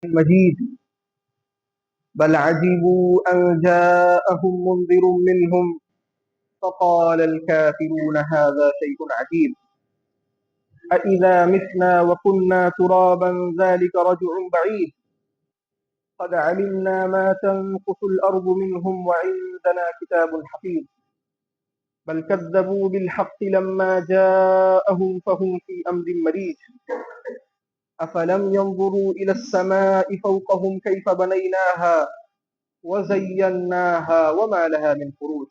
مجيد بل عجبوا أن جاءهم منذر منهم فقال الكافرون هذا شيء عجيب أإذا متنا وكنا ترابا ذلك رجع بعيد قد علمنا ما تنقص الأرض منهم وعندنا كتاب حفيظ بل كذبوا بالحق لما جاءهم فهم في أمر مريج أفلم ينظروا إلى السماء فوقهم كيف بنيناها وزيناها وما لها من فروج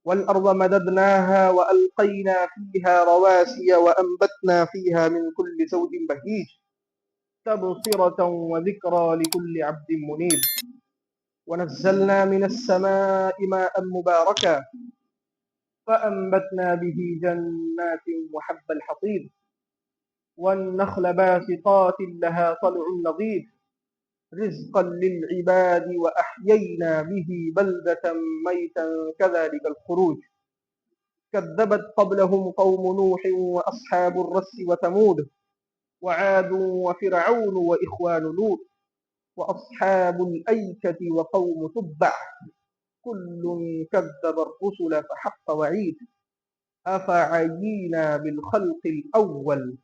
والأرض مددناها وألقينا فيها رواسي وأنبتنا فيها من كل زوج بهيج تبصرة وذكرى لكل عبد منيب ونزلنا من السماء ماء مباركا فأنبتنا به جنات وحب الحصيد والنخل باسقات لها طلع نضيد رزقا للعباد وأحيينا به بلدة ميتا كذلك الخروج كذبت قبلهم قوم نوح وأصحاب الرس وثمود وعاد وفرعون وإخوان لوط وأصحاب الأيكة وقوم تبع كل كذب الرسل فحق وعيد أفعينا بالخلق الأول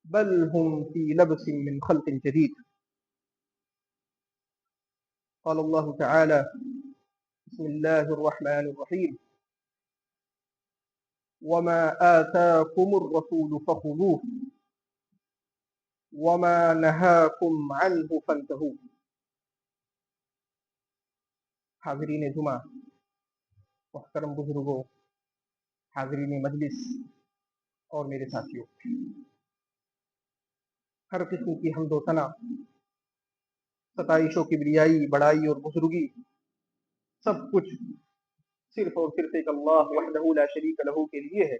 بل هم في لبس من خلق جديد. قال الله تعالى بسم الله الرحمن الرحيم وما آتاكم الرسول فخذوه وما نهاكم عنه فانتهوا. حاضرین جمعہ، محترم بزرگوں، حاضرین مجلس اور میرے ساتھیوں، ہر قسم کی حمد و ثنا، ستائش و کبریائی، بڑائی اور بزرگی سب کچھ صرف اور صرف ایک اللہ وحدہ لا شریک لہ کے لیے ہے۔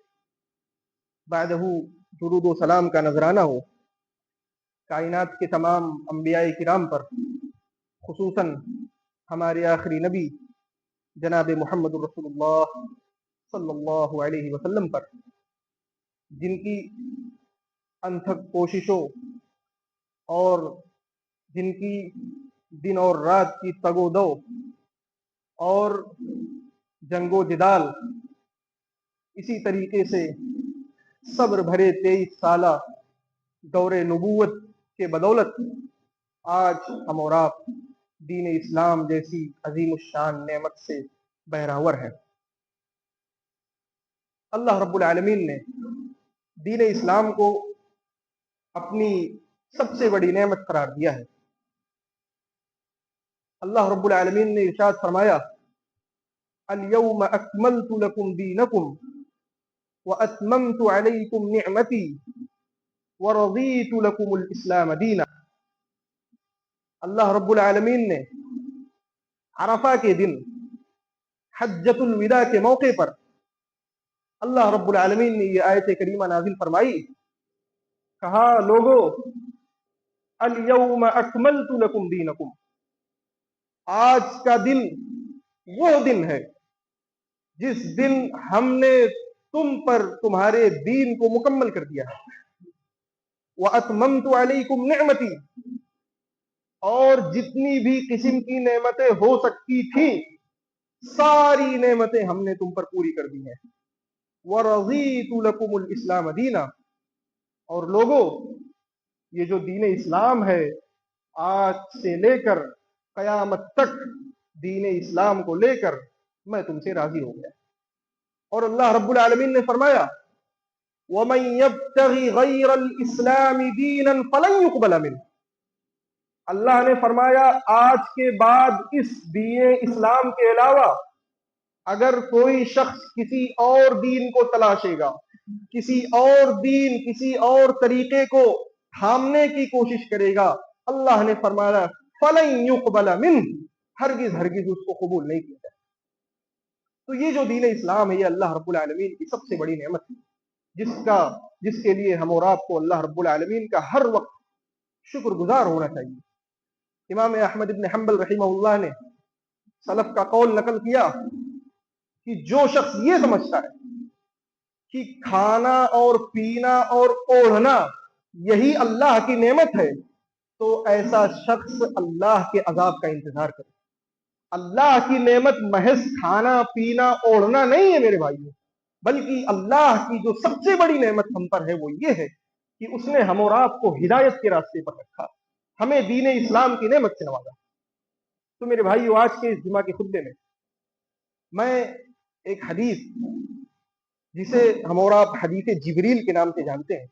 بعدہ درود و سلام کا نذرانہ ہو کائنات کے تمام انبیاء کرام پر، خصوصاً ہمارے آخری نبی جناب محمد رسول اللہ صلی اللہ علیہ وسلم پر، جن کی انتھک کوششوں اور جن کی دن اور رات کی تگ و دو اور جنگ و جدال، اسی طریقے سے صبر بھرے 23 سالہ دور نبوت کے بدولت آج ہم اور آپ دین اسلام جیسی عظیم الشان نعمت سے بہرہور ہیں۔ اللہ رب العالمین نے دین اسلام کو اپنی سب سے بڑی نعمت قرار دیا ہے۔ اللہ رب العالمین نے ارشاد فرمایا اليوم اکملت لکم دینکم واتممت علیکم نعمتی ورضیت لکم الاسلام دینا۔ اللہ رب العالمین نے عرفہ کے دن حجۃ الوداع کے موقع پر اللہ رب العالمین نے یہ آیت کریمہ نازل فرمائی، کہا لوگو الیوم اکملت لکم دینکم، آج کا دن وہ دن ہے جس دن ہم نے تم پر تمہارے دین کو مکمل کر دیا ہے۔ وَأَتْمَمْتُ عَلَيْكُمْ نِعْمَتِي، اور جتنی بھی قسم کی نعمتیں ہو سکتی تھیں ساری نعمتیں ہم نے تم پر پوری کر دی ہیں۔ وَرَضِيتُ لَكُمُ الْإِسْلَامَ دِينًا، اور لوگوں یہ جو دین اسلام ہے آج سے لے کر قیامت تک دین اسلام کو لے کر میں تم سے راضی ہو گیا۔ اور اللہ رب العالمین نے فرمایا وَمَن يَبْتَغِ غَيْرَ الْإِسْلَامِ دِينًا فَلَن يُقْبَلَ مِنْهُ، اللہ نے فرمایا آج کے بعد اس دین اسلام کے علاوہ اگر کوئی شخص کسی اور دین کو تلاشے گا، کسی اور دین، کسی اور طریقے کو تھامنے کی کوشش کرے گا، اللہ نے فرمایا فَلَن يُقْبَلَ مِنْهُ، ہرگز ہرگز اس کو قبول نہیں کیا جائے۔ تو یہ جو دین اسلام ہے یہ اللہ رب العالمین کی سب سے بڑی نعمت ہے، جس کے لیے ہم اور آپ کو اللہ رب العالمین کا ہر وقت شکر گزار ہونا چاہیے۔ امام احمد بن حنبل رحمہ اللہ نے سلف کا قول نقل کیا کہ جو شخص یہ سمجھتا ہے کہ کھانا اور پینا اور اوڑھنا یہی اللہ کی نعمت ہے تو ایسا شخص اللہ کے عذاب کا انتظار کرے۔ اللہ کی نعمت محض کھانا پینا اوڑھنا نہیں ہے میرے بھائیوں، بلکہ اللہ کی جو سب سے بڑی نعمت ہم پر ہے وہ یہ ہے کہ اس نے ہم اور آپ کو ہدایت کے راستے پر رکھا، ہمیں دین اسلام کی نعمت سے نوازا۔ تو میرے بھائیو، آج کے اس جمعہ کے خطبے میں ایک حدیث جسے ہم اور آپ حدیث جبریل کے نام سے جانتے ہیں،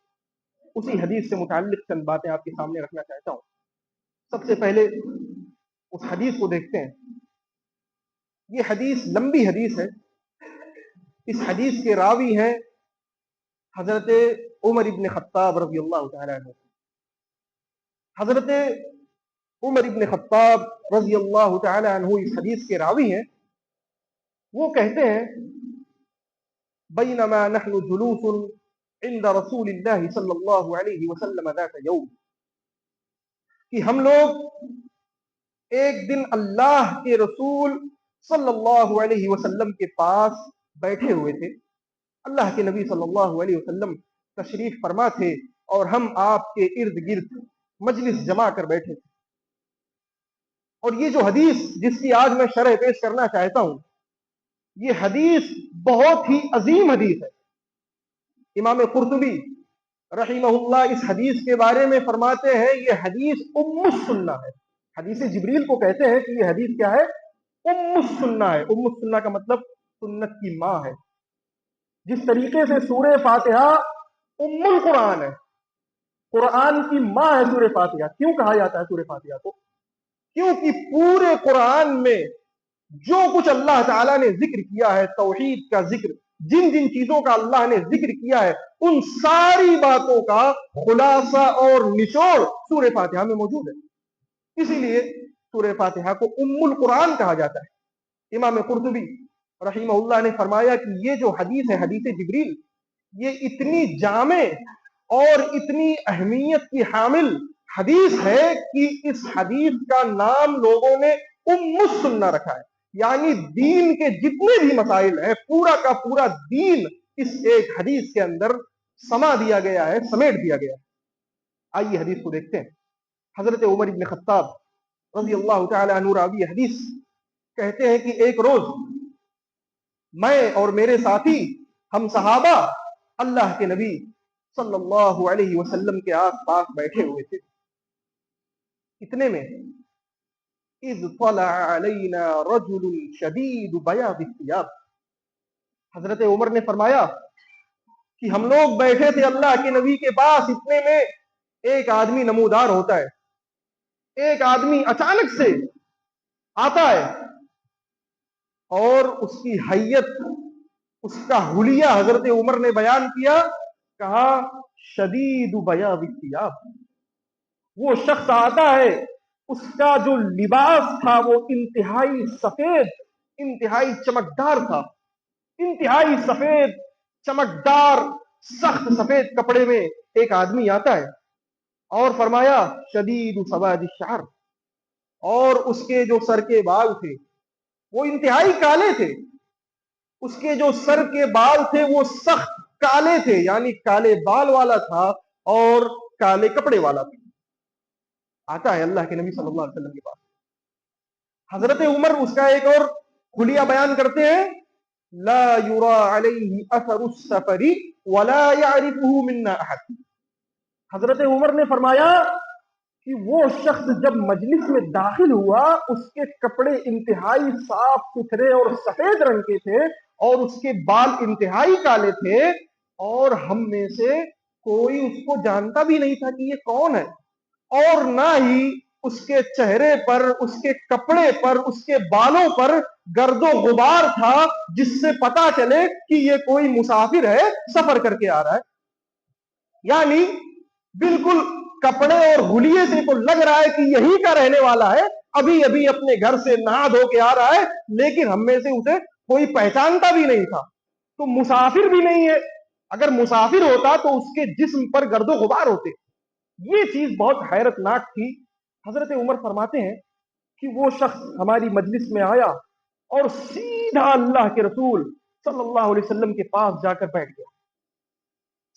اسی حدیث سے متعلق چند باتیں آپ کے سامنے رکھنا چاہتا ہوں۔ سب سے پہلے اس حدیث کو دیکھتے ہیں۔ یہ حدیث لمبی حدیث ہے۔ اس حدیث کے راوی ہیں حضرت عمر ابن خطاب رضی اللہ تعالی عنہ۔ حضرت عمر ابن خطاب رضی اللہ تعالی عنہ اس حدیث کے راوی ہیں۔ وہ کہتے ہیں بینما نحن جلوس عند رسول اللہ صلی اللہ علیہ وسلم ذات یوم، کہ ہم لوگ ایک دن اللہ کے رسول صلی اللہ علیہ وسلم کے پاس بیٹھے ہوئے تھے۔ اللہ کے نبی صلی اللہ علیہ وسلم تشریف فرما تھے اور ہم آپ کے ارد گرد مجلس جما کر بیٹھے تھے۔ اور یہ جو حدیث جس کی آج میں شرح پیش کرنا چاہتا ہوں، یہ حدیث بہت ہی عظیم حدیث ہے۔ امام قرطبی رحمہ اللہ اس حدیث کے بارے میں فرماتے ہیں یہ حدیث ام السنہ ہے۔ حدیث جبریل کو کہتے ہیں کہ یہ حدیث کیا ہے؟ ام السنہ ہے۔ ام السنہ کا مطلب سنت کی ماں ہے۔ جس طریقے سے سورہ فاتحہ ام القرآن ہے، قرآن کی ماں ہے سورہ فاتحہ۔ کیوں کہا جاتا ہے سورہ فاتحہ کو؟ کیونکہ پورے قرآن میں جو کچھ اللہ تعالیٰ نے ذکر کیا ہے، توحید کا ذکر، جن جن چیزوں کا اللہ نے ذکر کیا ہے، ان ساری باتوں کا خلاصہ اور نچوڑ سورہ فاتحہ میں موجود ہے۔ اسی لیے سورہ فاتحہ کو ام القرآن کہا جاتا ہے۔ امام قرطبی رحمہ اللہ نے فرمایا کہ یہ جو حدیث ہے، حدیث جبریل، یہ اتنی جامع اور اتنی اہمیت کی حامل حدیث ہے کہ اس حدیث کا نام لوگوں نے ام السنہ رکھا ہے۔ یعنی دین کے جتنے بھی مسائل ہیں، پورا کا پورا دین اس ایک حدیث کے اندر سما دیا گیا ہے، سمیٹ دیا گیا ہے۔ آئیے حدیث کو دیکھتے ہیں۔ حضرت عمر ابن خطاب رضی اللہ تعالی عنہ راوی حدیث کہتے ہیں کہ ایک روز میں اور میرے ساتھی، ہم صحابہ اللہ کے نبی صلی اللہ علیہ وسلم کے آس پاس بیٹھے ہوئے تھے۔ اتنے میں اذ طلع علینا رجل شدید بیاض الثیاب، حضرت عمر نے فرمایا کہ ہم لوگ بیٹھے تھے اللہ کے نبی کے پاس، اتنے میں ایک آدمی نمودار ہوتا ہے، ایک آدمی اچانک سے آتا ہے اور اس کی حیت، اس کا حلیہ حضرت عمر نے بیان کیا، کہا شدید بیاض الثیاب۔ وہ شخص آتا ہے، اس کا جو لباس تھا وہ انتہائی سفید، انتہائی چمکدار تھا، انتہائی سفید چمکدار سخت سفید کپڑے میں ایک آدمی آتا ہے اور فرمایا شدید سواد الشعر، اور اس کے جو سر کے بال تھے وہ انتہائی کالے تھے، اس کے جو سر کے بال تھے وہ سخت کالے تھے، یعنی کالے بال والا تھا اور کالے کپڑے والا تھا۔ آتا ہے اللہ کے نبی صلی اللہ علیہ وسلم کے پاس۔ حضرت عمر اس کا ایک اور حلیہ بیان کرتے ہیں، لا یرا علیہ اثر السفر ولا یعرفہ منا احد۔ حضرت عمر نے فرمایا کہ وہ شخص جب مجلس میں داخل ہوا، اس کے کپڑے انتہائی صاف ستھرے اور سفید رنگ کے تھے اور اس کے بال انتہائی کالے تھے، اور ہم میں سے کوئی اس کو جانتا بھی نہیں تھا کہ یہ کون ہے، اور نہ ہی اس کے چہرے پر، اس کے کپڑے پر، اس کے بالوں پر گرد و غبار تھا جس سے پتا چلے کہ یہ کوئی مسافر ہے، سفر کر کے آ رہا ہے۔ یعنی بالکل کپڑے اور حلیے سے تو لگ رہا ہے کہ یہی کا رہنے والا ہے، ابھی ابھی اپنے گھر سے نہا دھو کے آ رہا ہے، لیکن ہم میں سے اسے کوئی پہچانتا بھی نہیں تھا۔ تو مسافر بھی نہیں ہے، اگر مسافر ہوتا تو اس کے جسم پر گرد و غبار ہوتے۔ یہ چیز بہت حیرت ناک تھی۔ حضرت عمر فرماتے ہیں کہ وہ شخص ہماری مجلس میں آیا اور سیدھا اللہ کے رسول صلی اللہ علیہ وسلم کے پاس جا کر بیٹھ گیا،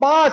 5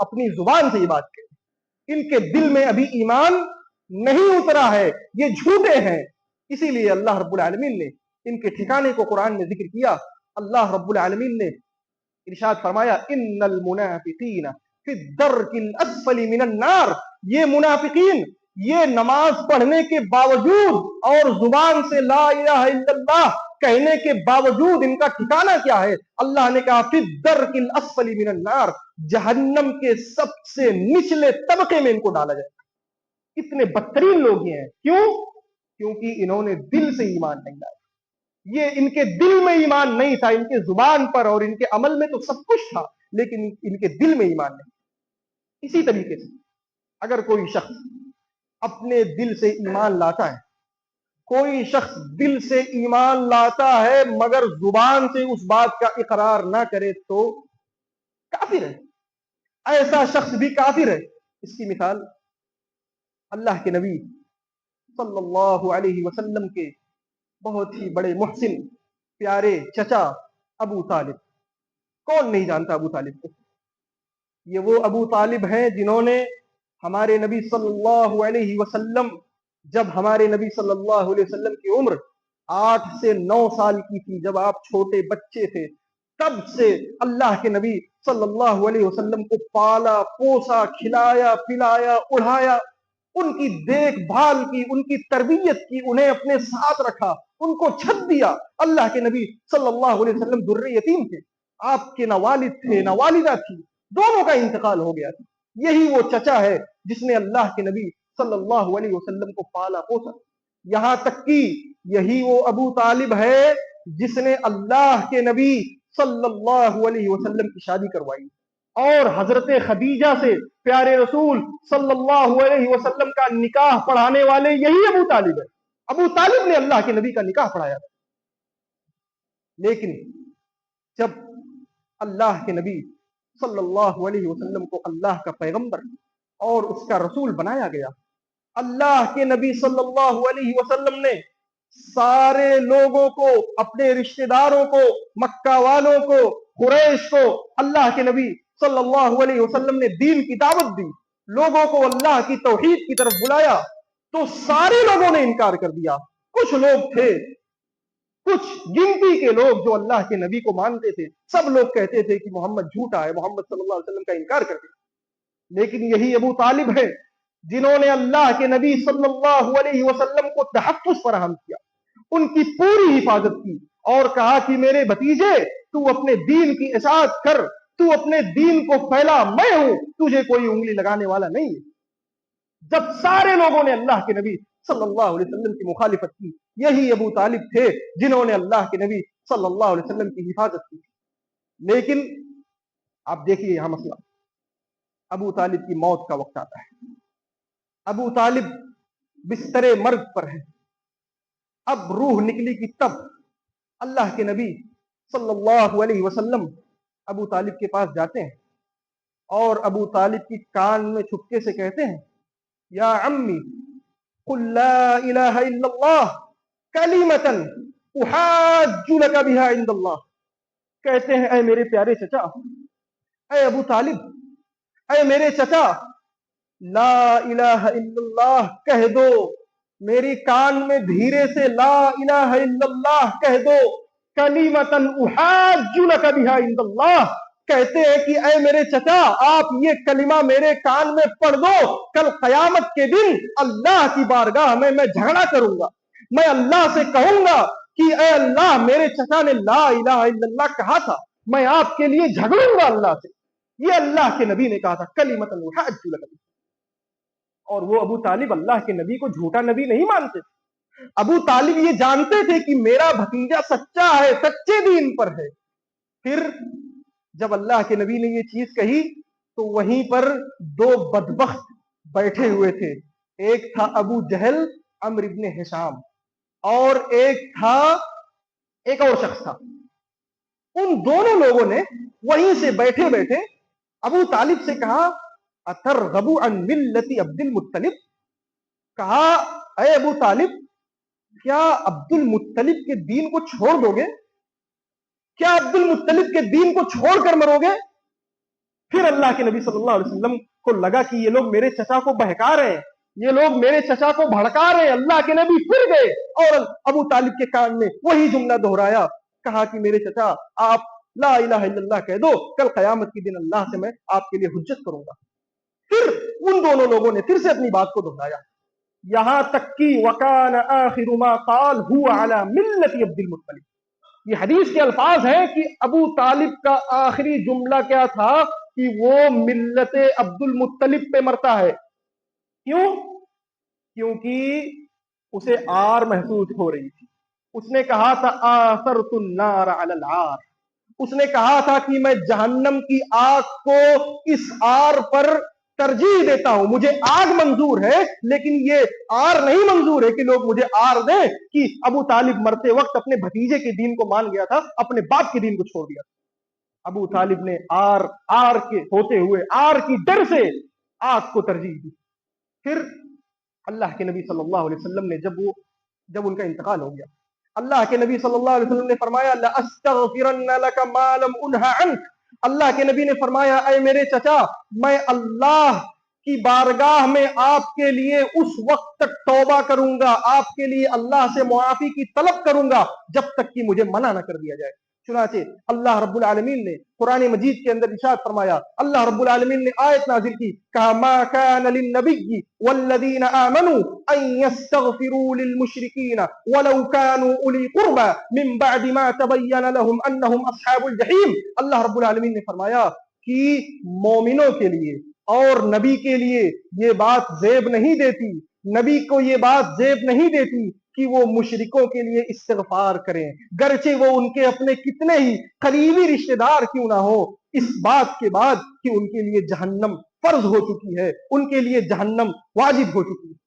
اپنی زبان سے یہ بات کہے، ان کے دل میں ابھی ایمان نہیں اترا ہے، یہ جھوٹے ہیں۔ اسی لیے اللہ رب العالمین نے ان کے ٹھکانے کو قرآن میں ذکر کیا۔ اللہ رب العالمین نے ارشاد فرمایا ان المنافقین فی الدرک الاسفل من النار، یہ منافقین یہ نماز پڑھنے کے باوجود اور زبان سے لا الہ الا اللہ کہنے کے باوجود ان کا ٹھکانہ کیا ہے؟ اللہ نے کہا فی الدرک الاسفل من النار، جہنم کے سب سے نچلے طبقے میں ان کو ڈالا جائے گا۔ اتنے بدترین لوگ یہ ہیں، کیوں؟ کیونکہ انہوں نے دل سے ایمان نہیں لایا۔ یہ ان کے دل میں ایمان نہیں تھا، ان کے زبان پر اور ان کے عمل میں تو سب کچھ تھا، لیکن ان کے دل میں ایمان نہیں۔ اسی طریقے سے اگر کوئی شخص اپنے دل سے ایمان لاتا ہے، کوئی شخص دل سے ایمان لاتا ہے مگر زبان سے اس بات کا اقرار نہ کرے تو کافر ہے، ایسا شخص بھی کافر ہے۔ اس کی مثال اللہ کے نبی صلی اللہ علیہ وسلم کے بہت ہی بڑے محسن پیارے چچا ابو طالب۔ کون نہیں جانتا ابو طالب کو؟ یہ وہ ابو طالب ہیں جنہوں نے ہمارے نبی صلی اللہ علیہ وسلم، جب ہمارے نبی صلی اللہ علیہ وسلم کی عمر 8 سے 9 سال کی تھی، جب آپ چھوٹے بچے تھے، تب سے اللہ کے نبی صلی اللہ علیہ وسلم کو پالا پوسا، کھلایا پلایا اڑھایا، ان کی دیکھ بھال کی، ان کی تربیت کی، انہیں اپنے ساتھ رکھا، ان کو چھت دیا۔ اللہ کے نبی صلی اللہ علیہ وسلم در یتیم تھے، آپ کے نہ والد تھے نہ والدہ تھی، دونوں کا انتقال ہو گیا تھا۔ یہی وہ چچا ہے جس نے اللہ کے نبی صلی اللہ علیہ وسلم کو پالا پوسا، یہاں تک کہ یہی وہ ابو طالب ہے جس نے اللہ کے نبی صلی اللہ علیہ وسلم کی شادی کروائی، اور حضرت خدیجہ سے پیارے رسول صلی اللہ علیہ وسلم کا نکاح پڑھانے والے یہی ابو طالب ہے۔ ابو طالب نے اللہ کے نبی کا نکاح پڑھایا تھا۔ لیکن جب اللہ کے نبی صلی اللہ علیہ وسلم کو اللہ کا پیغمبر اور اس کا رسول بنایا گیا، اللہ کے نبی صلی اللہ علیہ وسلم نے سارے لوگوں کو، اپنے رشتہ داروں کو، مکہ والوں کو، قریش کو، اللہ کے نبی صلی اللہ علیہ وسلم نے دین کی دعوت دی، لوگوں کو اللہ کی توحید کی طرف بلایا، تو سارے لوگوں نے انکار کر دیا۔ کچھ لوگ تھے، کچھ گنتی کے لوگ جو اللہ کے نبی کو مانتے تھے، سب لوگ کہتے تھے کہ محمد جھوٹا ہے، محمد صلی اللہ علیہ وسلم کا انکار کرتے تھے۔ لیکن یہی ابو طالب ہے جنہوں نے اللہ کے نبی صلی اللہ علیہ وسلم کو تحفظ فراہم کیا، ان کی پوری حفاظت کی، اور کہا کہ میرے بھتیجے تو اپنے دین کی اشاعت کر، تو اپنے دین کو پھیلا، میں ہوں، تجھے کوئی انگلی لگانے والا نہیں ہے۔ جب سارے لوگوں نے اللہ کے نبی صلی اللہ علیہ وسلم کی مخالفت کی، یہی ابو طالب تھے جنہوں نے اللہ کے نبی صلی اللہ علیہ وسلم کی حفاظت کی۔ لیکن آپ دیکھیے یہاں مسئلہ، ابو طالب کی موت کا وقت آتا ہے، ابو طالب بستر مرگ پر ہے، اب روح نکلی کی تب اللہ کے نبی صلی اللہ علیہ وسلم ابو طالب کے پاس جاتے ہیں اور ابو طالب کی کان میں چھپکے سے کہتے ہیں یا عمی قل لا الہ الا اللہ کلمۃ احاج لک بها عند اللہ، کہتے ہیں اے میرے پیارے چچا، اے ابو طالب، اے میرے چچا، لا الہ الا اللہ کہہ دو، میری کان میں دھیرے سے لا الہ الا اللہ کہہ دو، کلمۃ احاج لک بها عند اللہ، کہتے ہیں کہ اے میرے چچا آپ یہ کلمہ میرے کان میں پڑھ دو، کل قیامت کے دن اللہ کی بارگاہ میں جھگڑا کروں گا، میں اللہ سے کہوں گا کہ اے اللہ میرے چچا نے لا الہ الا اللہ کہا تھا، میں آپ کے لیے جھگڑوں گا اللہ سے۔ یہ اللہ کے نبی نے کہا تھا کلمۃ احاج لک، اور وہ ابو طالب اللہ کے نبی کو جھوٹا نبی نہیں مانتے تھے۔ ابو طالب یہ جانتے تھے کہ میرا بھتیجا سچا ہے، سچے دین پر ہے۔ پھر جب اللہ کے نبی نے یہ چیز کہی تو وہیں پر دو بدبخت بیٹھے ہوئے تھے، ایک تھا ابو جہل عمرو ابن ہشام، اور ایک اور شخص تھا۔ ان دونوں لوگوں نے وہیں سے بیٹھے بیٹھے ابو طالب سے کہا اترغب عن ملت عبد المطلب، کہا اے ابو طالب کیا عبد المطلب کے دین کو چھوڑ دو گے؟ کیا عبد المطلب کے دین کو چھوڑ کر مرو گے؟ پھر اللہ کے نبی صلی اللہ علیہ وسلم کو لگا کہ یہ لوگ میرے چچا کو بہکا رہے ہیں، یہ لوگ میرے چچا کو بھڑکا رہے ہیں۔ اللہ کے نبی پھر گئے اور ابو طالب کے کان میں وہی جملہ دہرایا، کہا کہ میرے چچا آپ لا الہ الا اللہ کہہ دو، کل قیامت کے دن اللہ سے میں آپ کے لیے حجت کروں گا۔ پھر ان دونوں لوگوں نے پھر سے اپنی بات کو دہرایا، یہاں تک کہ وکان آخر ما قال هو علی ملت عبد المطلب، یہ حدیث کے الفاظ ہیں کہ ابو طالب کا آخری جملہ کیا تھا کہ وہ ملت عبد المطلب پہ مرتا ہے۔ کیوں؟ کیونکہ اسے آر محسوس ہو رہی تھی۔ اس نے کہا تھا آثرت النار علی العار، اس نے کہا تھا کہ میں جہنم کی آگ کو اس آر پر ترجیح دیتا ہوں، مجھے آگ منظور ہے لیکن یہ آر نہیں منظور ہے کہ لوگ مجھے آر دیں کہ ابو طالب مرتے وقت اپنے بھتیجے کے دین کو مان گیا تھا، اپنے باپ کے دین کو چھوڑ دیا تھا۔ ابو طالب نے آر کے ہوتے ہوئے آر کی ڈر سے آگ کو ترجیح دی۔ پھر اللہ کے نبی صلی اللہ علیہ وسلم نے جب ان کا انتقال ہو گیا، اللہ کے نبی صلی اللہ علیہ وسلم نے فرمایا لَأَسْتَغْفِرَنَّ لَكَ مَا لَمْ أُنْهَ عَنْكَ، اللہ کے نبی نے فرمایا اے میرے چچا، میں اللہ کی بارگاہ میں آپ کے لیے اس وقت تک توبہ کروں گا، آپ کے لیے اللہ سے معافی کی طلب کروں گا جب تک کہ مجھے منع نہ کر دیا جائے۔ چنانچہ اللہ رب العالمین نے قرآن مجید کے اندر ارشاد فرمایا، اللہ رب العالمین نے آیت نازل کی، کہا ما کان للنبی والذین آمنوا ان یستغفروا للمشرکین ولو كانوا اولی قربى من بعد ما تبین لهم انہم اصحاب الجحیم۔ اللہ رب العالمین نے فرمایا کہ مومنوں کے لیے اور نبی کے لیے یہ بات زیب نہیں دیتی، نبی کو یہ بات زیب نہیں دیتی کہ وہ مشرکوں کے لیے استغفار کریں، گرچہ وہ ان کے اپنے کتنے ہی قریبی رشتہ دار کیوں نہ ہو، اس بات کے بعد کہ ان کے لیے جہنم فرض ہو چکی ہے، ان کے لیے جہنم واجب ہو چکی ہے۔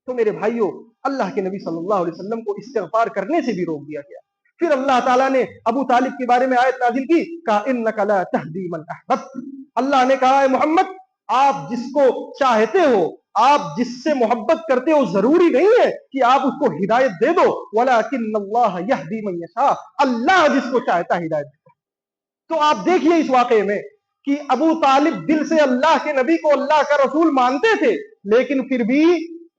تو میرے بھائیوں، اللہ کے نبی صلی اللہ علیہ وسلم کو استغفار کرنے سے بھی روک دیا گیا۔ پھر اللہ تعالیٰ نے ابو طالب کے بارے میں آیت نازل کی، کہا اِنَّكَ لَا تَهْدِي مَنْ أَحْبَبْتَ، اللہ نے کہا اے محمد آپ جس کو چاہتے ہو، آپ جس سے محبت کرتے ہو، ضروری نہیں ہے کہ آپ اس کو ہدایت دے دو، وَلَكِنَّ اللَّهَ يَهْدِي مَن يَشَاءُ، اللہ جس کو چاہتا ہے ہدایت دیتا ہے۔ تو آپ دیکھیے اس واقعے میں کہ ابو طالب دل سے اللہ کے نبی کو اللہ کا رسول مانتے تھے، لیکن پھر بھی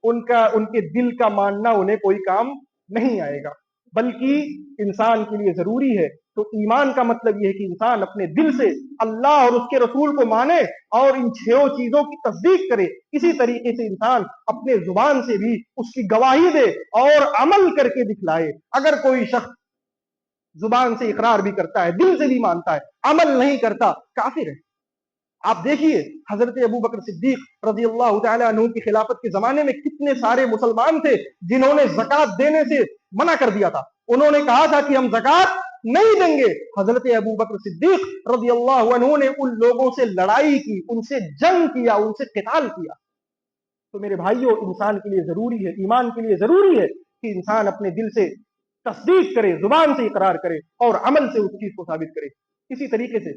ان کے دل کا ماننا انہیں کوئی کام نہیں آئے گا، بلکہ انسان کے لیے ضروری ہے۔ تو ایمان کا مطلب یہ ہے کہ انسان اپنے دل سے اللہ اور اس کے رسول کو مانے اور ان 6 چیزوں کی تصدیق کرے۔ اسی طریقے سے انسان اپنے زبان سے بھی اس کی گواہی دے اور عمل کر کے دکھلائے۔ اگر کوئی شخص زبان سے اقرار بھی کرتا ہے، دل سے بھی مانتا ہے، عمل نہیں کرتا، کافر ہے۔ آپ دیکھیے حضرت ابو بکر صدیق رضی اللہ تعالی عنہ کی خلافت کے زمانے میں کتنے سارے مسلمان تھے جنہوں نے زکوٰۃ دینے سے منع کر دیا تھا، انہوں نے کہا تھا کہ ہم زکوٰۃ نہیں دیں گے۔ حضرت ابو بکر صدیق رضی اللہ عنہ نے ان لوگوں سے لڑائی کی، ان سے جنگ کیا، ان سے قتال کیا۔ تو میرے بھائیوں، انسان کے لیے ضروری ہے، ایمان کے لیے ضروری ہے کہ انسان اپنے دل سے تصدیق کرے، زبان سے اقرار کرے اور عمل سے اس چیز کو ثابت کرے۔ اسی طریقے سے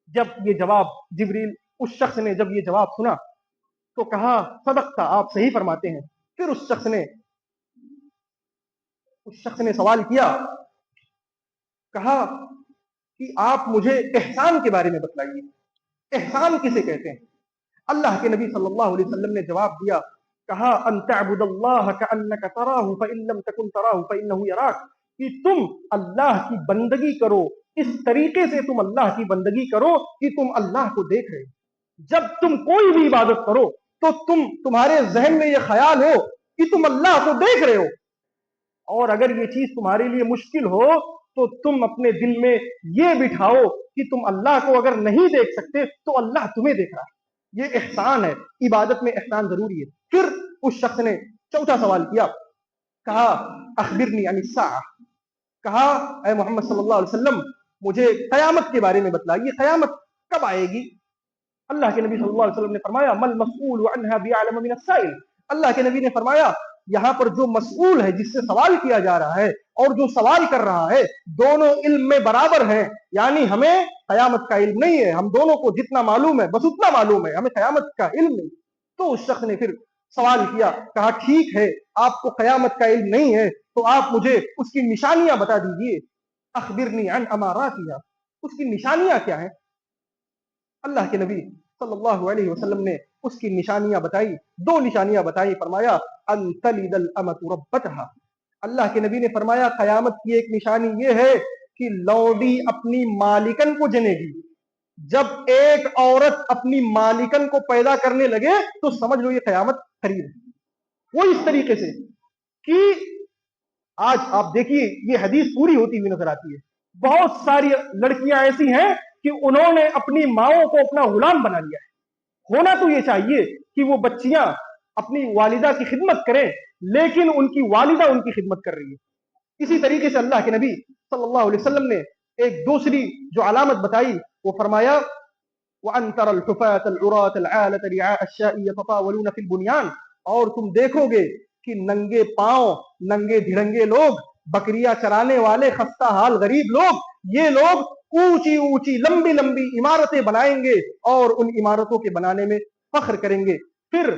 جب یہ جواب جبریل، اس شخص نے جب یہ جواب سنا تو کہا صدقتا، آپ صحیح فرماتے ہیں۔ پھر اس شخص نے سوال کیا، کہا کہ آپ مجھے احسان کے بارے میں بتلائیے، احسان کسے کہتے ہیں؟ اللہ کے نبی صلی اللہ علیہ وسلم نے جواب دیا، کہا ان تعبد اللہ کأنک تراہ فإن لم تکن تراہ فإنہ یراک، کہ تم اللہ کی بندگی کرو، اس طریقے سے تم اللہ کی بندگی کرو کہ تم اللہ کو دیکھ رہے ہو۔ جب تم کوئی بھی عبادت کرو تو تمہارے ذہن میں یہ خیال ہو کہ تم اللہ کو دیکھ رہے ہو، اور اگر یہ چیز تمہارے لیے مشکل ہو تو تم اپنے دل میں یہ بٹھاؤ کہ تم اللہ کو اگر نہیں دیکھ سکتے تو اللہ تمہیں دیکھ رہا ہے۔ یہ احسان ہے، عبادت میں احسان ضروری ہے۔ پھر اس شخص نے چوتھا سوال کیا، کہا اخبرنی عن الساعہ، کہا اے محمد صلی اللہ علیہ وسلم مجھے قیامت کے بارے میں بتلائیے، قیامت کب آئے گی؟ اللہ کے نبی صلی اللہ علیہ وسلم نے فرمایا مل مسئول عنہا بعلم من السائل، اللہ کے نبی نے فرمایا یہاں پر جو مسئول ہے، جس سے سوال کیا جا رہا ہے، اور جو سوال کر رہا ہے، دونوں علم میں برابر ہیں، یعنی ہمیں قیامت کا علم نہیں ہے، ہم دونوں کو جتنا معلوم ہے بس اتنا معلوم ہے، ہمیں قیامت کا علم نہیں۔ تو اس شخص نے پھر سوال کیا، کہا ٹھیک ہے آپ کو قیامت کا علم نہیں ہے تو آپ مجھے اس کی نشانیاں بتا دیجئے، اخبرنی عن اماراتها، اس کی نشانیاں کیا ہیں؟ اللہ کے نبی صلی اللہ علیہ وسلم نے اس کی نشانیاں بتائی، 2 نشانیاں بتائی، فرمایا ان تلد الامۃ ربتها، اللہ کے نبی نے فرمایا قیامت کی ایک نشانی یہ ہے کہ لوڈی اپنی مالکن کو جنے گی۔ جب ایک عورت اپنی مالکن کو پیدا کرنے لگے تو سمجھ لو یہ قیامت قریب ہے۔ وہ اس طریقے سے کہ آج آپ دیکھیے یہ حدیث پوری ہوتی ہوئی نظر آتی ہے، بہت ساری لڑکیاں ایسی ہیں کہ انہوں نے اپنی ماؤں کو اپنا غلام بنا لیا ہے۔ ہونا تو یہ چاہیے کہ وہ بچیاں اپنی والدہ کی خدمت کریں، لیکن ان کی والدہ ان کی خدمت کر رہی ہے۔ اسی طریقے سے اللہ کے نبی صلی اللہ علیہ وسلم نے ایک دوسری جو علامت بتائی وہ فرمایا وَأَن تَرَى الْحُفَاةَ الْعُرَاةَ الْعَالَةَ رِعَاءَ الشَّاءِ يَتَطَاوَلُونَ فِي الْبُنْيَانِ، اور تم دیکھو گے کہ ننگے پاؤں، ننگے دھڑنگے لوگ، بکریاں چرانے والے خستہ حال غریب لوگ، یہ لوگ اونچی اونچی لمبی لمبی عمارتیں بنائیں گے اور ان عمارتوں کے بنانے میں فخر کریں گے۔ پھر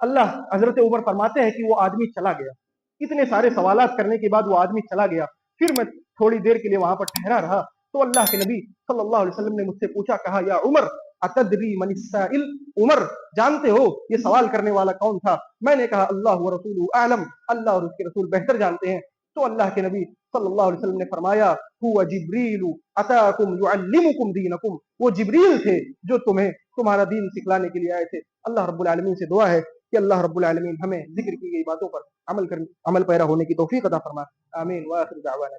اللہ حضرت عمر فرماتے ہیں کہ وہ آدمی چلا گیا، اتنے سارے سوالات کرنے کے بعد وہ آدمی چلا گیا۔ پھر میں تھوڑی دیر کے لیے وہاں پر ٹھہرا رہا تو اللہ کے نبی صلی اللہ علیہ وسلم نے مجھ سے پوچھا، کہا یا عمر اتدری من السائل، عمر جانتے ہو یہ سوال کرنے والا کون تھا؟ میں نے کہا اللہ ورسولہ اعلم، اللہ اور اس کے رسول بہتر جانتے ہیں۔ تو اللہ کے نبی صلی اللہ علیہ وسلم نے فرمایا هو جبریل اتاکم یعلمکم دینکم، وہ جبریل تھے جو تمہیں تمہارا دین سکھلانے کے لیے آئے تھے۔ اللہ رب العالمین سے دعا ہے کہ اللہ رب العالمین ہمیں ذکر کی گئی باتوں پر عمل پیرا ہونے کی توفیق عطا فرمائے، آمین۔ وآخر دعوانا